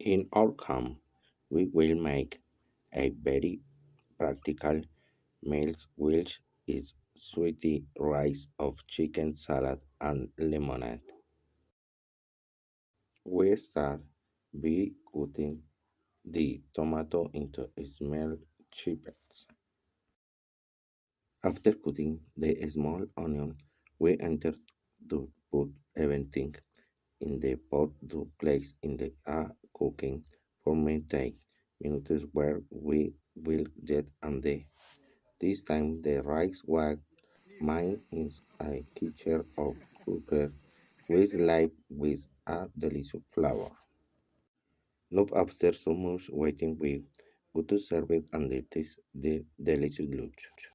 In our camp, we will make a very practical meal which is sweetie rice of chicken salad and lemonade. We start by cutting the tomato into small chips. After cutting the small onion, we enter to put everything in the pot to place in the cooking for take minutes where we will get and this time the rice was mine is a kitchen of cooker with live with a delicious flour. Not after so much waiting we go to serve it and it is the delicious lunch.